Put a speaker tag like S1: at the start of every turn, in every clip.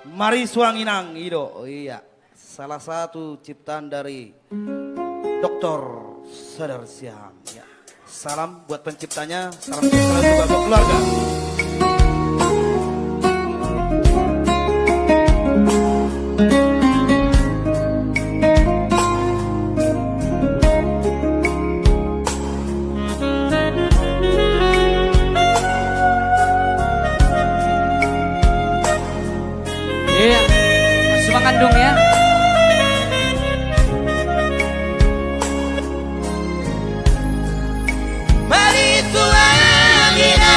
S1: Mari Suanginang Ido. Oh, iya, salah satu ciptaan dari Dr. Sadar Siang. Ya. Salam buat penciptanya, salam selalu juga buat keluarga.
S2: Iya, masih mengandung ya.
S3: Mari Suanginang,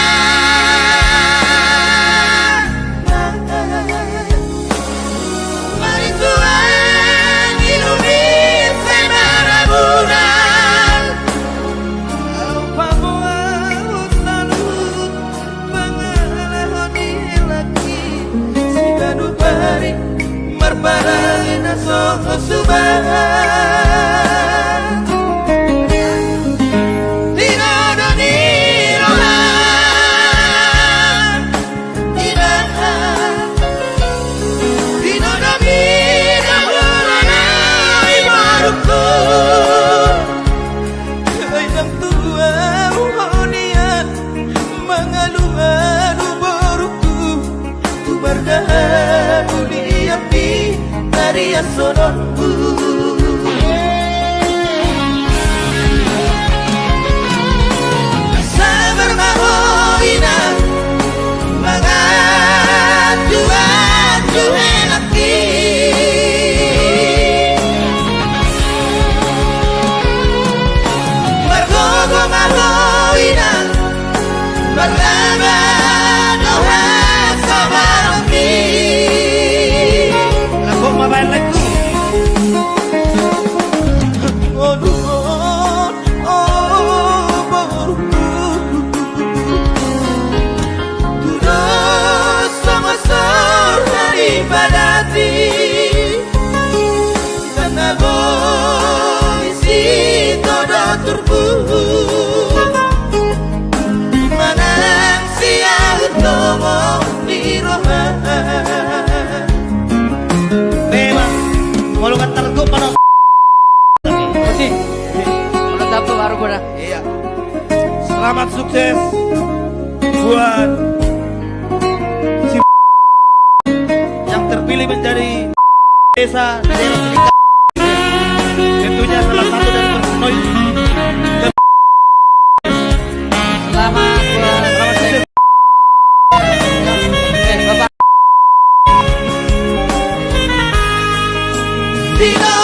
S3: mari Suanginang semarabunan. Papua selalu pengalahoni lagi si gadu pari merbarangin soho subah. Sononku sabar mahoina mangatu enaki margogo mahoina marlaba doha sabaraki
S1: Lagu mabayan lagu. Golongan terguk pada
S2: Oke, menetap tuh baru gue.
S1: iya. Selamat sukses buat si yang terpilih menjadi desa tentunya salah satu dari Persenoy.
S2: Selamat buat
S1: Sukses.
S2: Bapak.
S3: Dino